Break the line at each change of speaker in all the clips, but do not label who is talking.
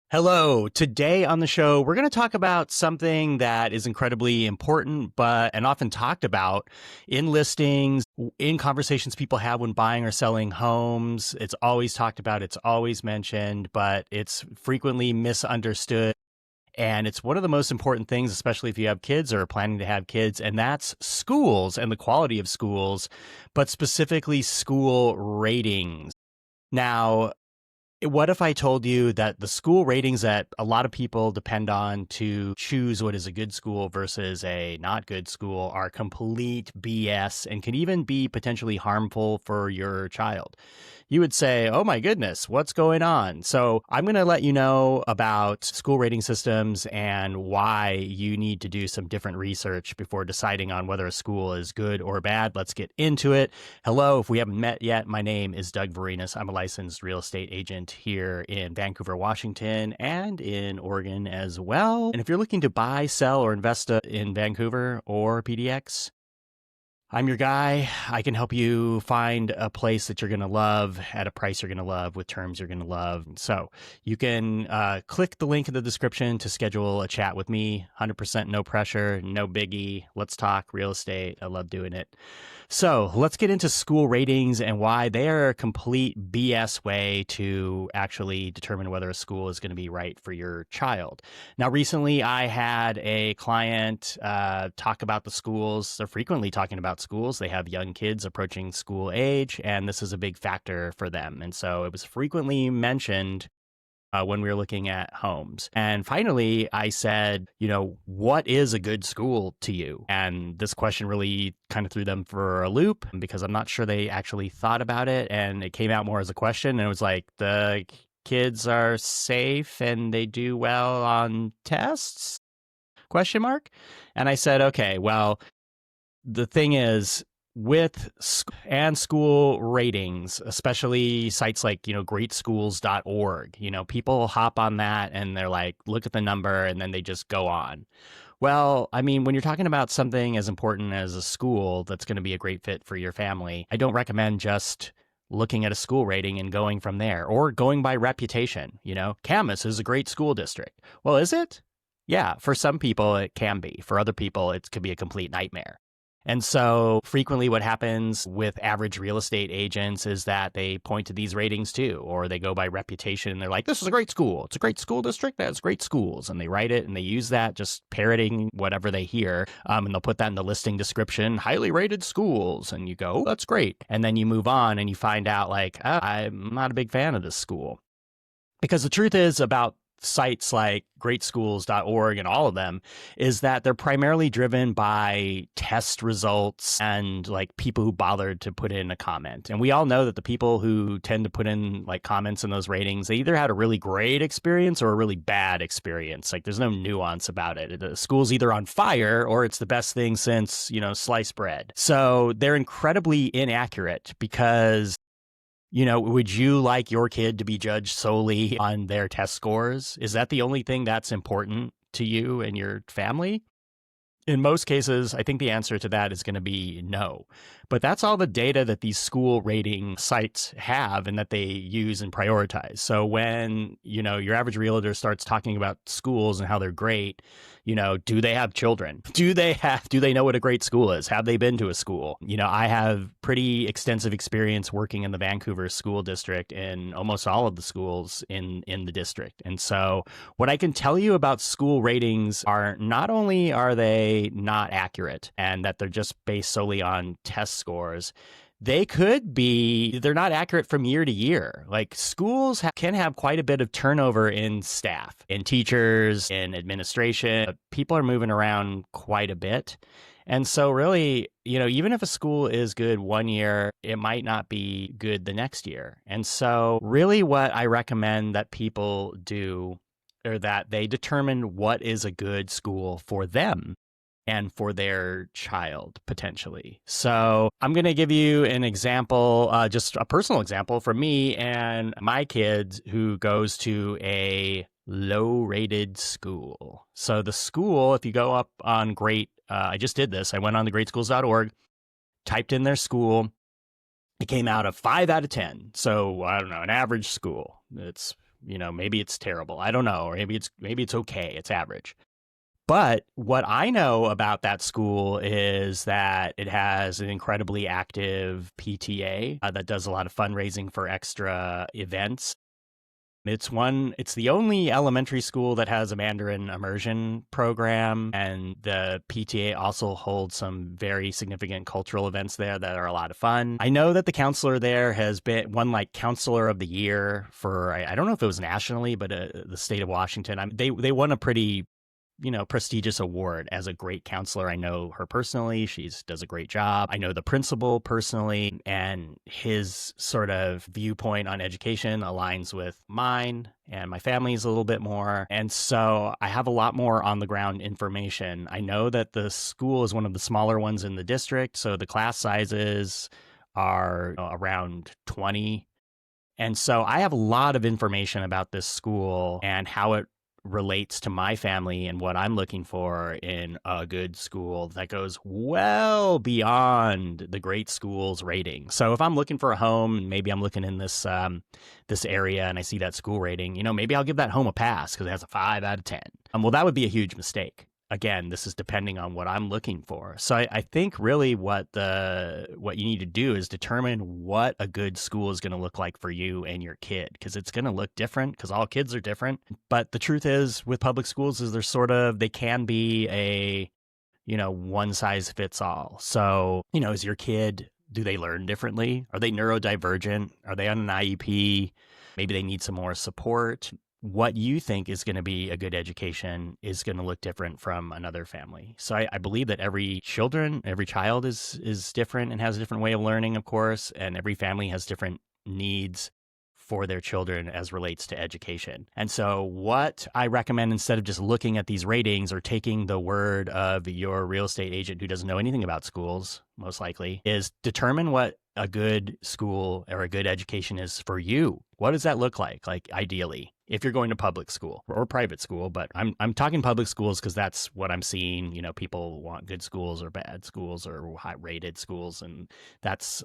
Hello. Today on the show, we're going to talk about something that is incredibly important, and often talked about in listings, in conversations people have when buying or selling homes. It's always talked about, it's always mentioned, but it's frequently misunderstood. And it's one of the most important things, especially if you have kids or are planning to have kids, and that's schools and the quality of schools, but specifically school ratings. Now, what if I told you that the school ratings that a lot of people depend on to choose what is a good school versus a not good school are complete BS and can even be potentially harmful for your child? You would say, oh my goodness, what's going on? So I'm going to let you know about school rating systems and why you need to do some different research before deciding on whether a school is good or bad. Let's get into it. Hello, if we haven't met yet, my name is Doug Varenas. I'm a licensed real estate agent here in Vancouver, Washington, and in Oregon as well. And if you're looking to buy, sell, or invest in Vancouver or PDX, I'm your guy. I can help you find a place that you're going to love at a price you're going to love with terms you're going to love. So you can click the link in the description to schedule a chat with me. 100% no pressure, no biggie. Let's talk real estate. I love doing it. So let's get into school ratings and why they are a complete BS way to actually determine whether a school is going to be right for your child. Now, recently I had a client talk about the schools. They're frequently talking about schools. They have young kids approaching school age, and this is a big factor for them. And so it was frequently mentioned when we were looking at homes. And finally, I said, what is a good school to you? And this question really kind of threw them for a loop because I'm not sure they actually thought about it. And it came out more as a question. And it was like, the kids are safe and they do well on tests? Question mark. And I said, okay, well, the thing is, with school ratings, especially sites like, greatschools.org, people hop on that and they're like, look at the number, and then they just go on. Well, I mean, when you're talking about something as important as a school that's going to be a great fit for your family, I don't recommend just looking at a school rating and going from there, or going by reputation. Camas is a great school district. Well, is it? Yeah, for some people it can be. For other people, it could be a complete nightmare. And so frequently what happens with average real estate agents is that they point to these ratings too, or they go by reputation and they're like, this is a great school. It's a great school district that has great schools. And they write it and they use that, just parroting whatever they hear. And they'll put that in the listing description, highly rated schools. And you go, oh, that's great. And then you move on and you find out like, oh, I'm not a big fan of this school. Because the truth is about sites like greatschools.org and all of them is that they're primarily driven by test results and like people who bothered to put in a comment. And we all know that the people who tend to put in like comments in those ratings, they either had a really great experience or a really bad experience. Like there's no nuance about it. The school's either on fire or it's the best thing since, sliced bread. So they're incredibly inaccurate because would you like your kid to be judged solely on their test scores? Is that the only thing that's important to you and your family? In most cases, I think the answer to that is going to be no. But that's all the data that these school rating sites have and that they use and prioritize. So when, your average realtor starts talking about schools and how they're great, do they have children? Do they know what a great school is? Have they been to a school? I have pretty extensive experience working in the Vancouver school district and almost all of the schools in the district. And so what I can tell you about school ratings are not only are they not accurate and that they're just based solely on test scores, they're not accurate from year to year. Like schools can have quite a bit of turnover in staff, in teachers, in administration. People are moving around quite a bit. And so really, even if a school is good one year, it might not be good the next year. And so really what I recommend that people do or that they determine what is a good school for them and for their child, potentially. So I'm going to give you an example, just a personal example from me and my kid who goes to a low-rated school. So the school, if you go up on I just did this. I went on the greatschools.org, typed in their school. It came out a 5 out of 10. So I don't know, an average school. It's maybe it's terrible. I don't know. Or maybe it's okay. It's average. But what I know about that school is that it has an incredibly active PTA that does a lot of fundraising for extra events. It's the only elementary school that has a Mandarin immersion program, and the PTA also holds some very significant cultural events there that are a lot of fun. I know that the counselor there has been won like counselor of the year for, I don't know if it was nationally, but the state of Washington. They won a pretty prestigious award as a great counselor. I know her personally. She does a great job. I know the principal personally, and his sort of viewpoint on education aligns with mine and my family's a little bit more. And so I have a lot more on the ground information. I know that the school is one of the smaller ones in the district. So the class sizes are around 20. And so I have a lot of information about this school and how it relates to my family and what I'm looking for in a good school that goes well beyond the great schools rating. So if I'm looking for a home, maybe I'm looking in this area and I see that school rating, maybe I'll give that home a pass because it has a 5 out of 10. Well, that would be a huge mistake. Again, this is depending on what I'm looking for. So I think really what you need to do is determine what a good school is going to look like for you and your kid, because it's going to look different because all kids are different. But the truth is with public schools is they can be a, one size fits all. So, is your kid, do they learn differently? Are they neurodivergent? Are they on an IEP? Maybe they need some more support. What you think is going to be a good education is going to look different from another family. So I believe that every child is different and has a different way of learning, of course, and every family has different needs for their children as relates to education. And so what I recommend, instead of just looking at these ratings or taking the word of your real estate agent who doesn't know anything about schools, most likely, is determine what a good school or a good education is for you. What does that look like ideally, if you're going to public school or private school? But I'm talking public schools because that's what I'm seeing. People want good schools or bad schools or high rated schools, and that's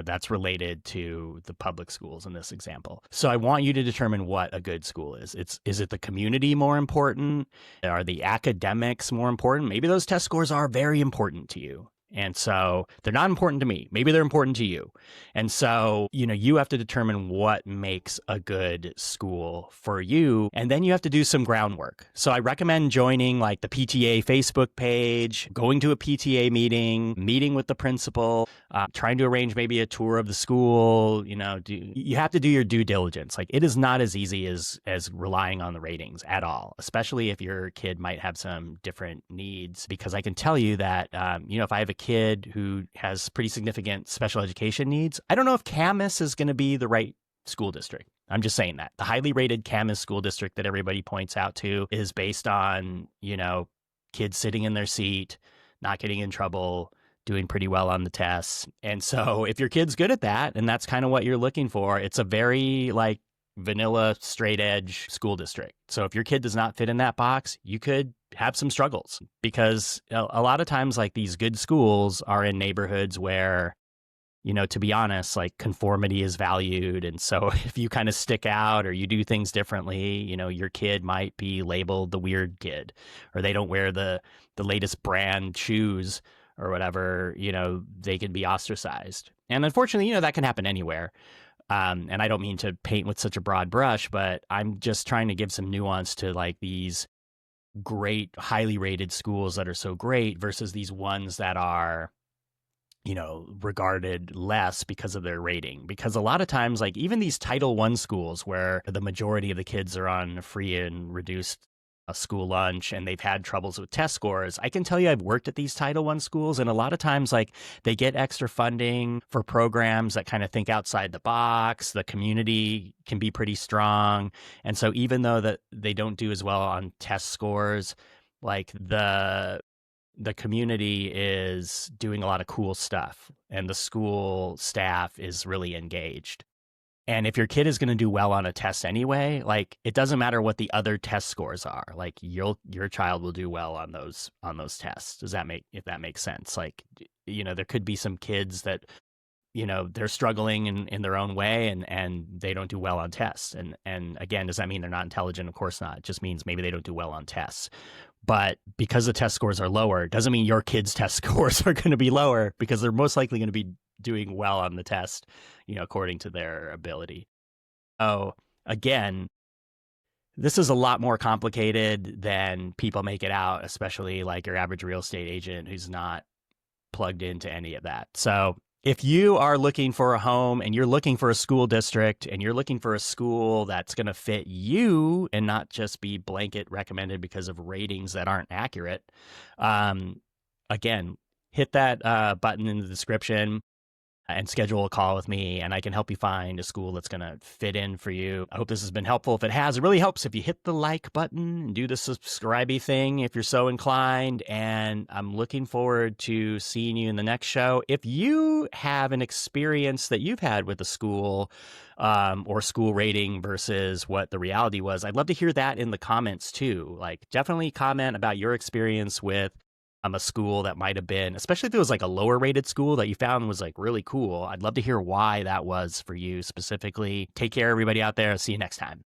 that's related to the public schools in this example. So I want you to determine what a good school is. Is it the community more important? Are the academics more important? Maybe those test scores are very important to you. And so they're not important to me. Maybe they're important to you. And so, you have to determine what makes a good school for you. And then you have to do some groundwork. So I recommend joining like the PTA Facebook page, going to a PTA meeting with the principal, trying to arrange maybe a tour of the school. You have to do your due diligence. Like, it is not as easy as relying on the ratings at all, especially if your kid might have some different needs. Because I can tell you that, if I have a kid who has pretty significant special education needs, I don't know if Camas is going to be the right school district. I'm just saying that. The highly rated Camas school district that everybody points out to is based on, kids sitting in their seat, not getting in trouble, doing pretty well on the tests. And so if your kid's good at that, and that's kind of what you're looking for, it's a very vanilla, straight edge school district. So if your kid does not fit in that box, you could have some struggles, because a lot of times these good schools are in neighborhoods where, to be honest, conformity is valued. And so if you kind of stick out or you do things differently, your kid might be labeled the weird kid, or they don't wear the latest brand shoes or whatever, they could be ostracized. And unfortunately, that can happen anywhere. And I don't mean to paint with such a broad brush, but I'm just trying to give some nuance to these great, highly rated schools that are so great versus these ones that are, regarded less because of their rating. Because a lot of times, even these Title I schools where the majority of the kids are on free and reduced school lunch and they've had troubles with test scores, I can tell you I've worked at these Title I schools, and a lot of times they get extra funding for programs that kind of think outside the box. The community can be pretty strong. And so even though that they don't do as well on test scores, the community is doing a lot of cool stuff and the school staff is really engaged. And if your kid is going to do well on a test anyway, it doesn't matter what the other test scores are. Your child will do well on those tests. If that makes sense? There could be some kids that, they're struggling in their own way and they don't do well on tests. And again, does that mean they're not intelligent? Of course not. It just means maybe they don't do well on tests. But because the test scores are lower, doesn't mean your kids' test scores are going to be lower, because they're most likely going to be doing well on the test, according to their ability. Oh, again, this is a lot more complicated than people make it out, especially like your average real estate agent who's not plugged into any of that. So if you are looking for a home and you're looking for a school district and you're looking for a school that's going to fit you and not just be blanket recommended because of ratings that aren't accurate, again, hit that button in the description and schedule a call with me, and I can help you find a school that's going to fit in for you. I hope this has been helpful. If it has, it really helps if you hit the like button and do the subscribe-y thing if you're so inclined. And I'm looking forward to seeing you in the next show. If you have an experience that you've had with a school or school rating versus what the reality was, I'd love to hear that in the comments too. Like, definitely comment about your experience with a school that might have been, especially if it was like a lower rated school that you found was like really cool. I'd love to hear why that was for you specifically. Take care, everybody out there. See you next time.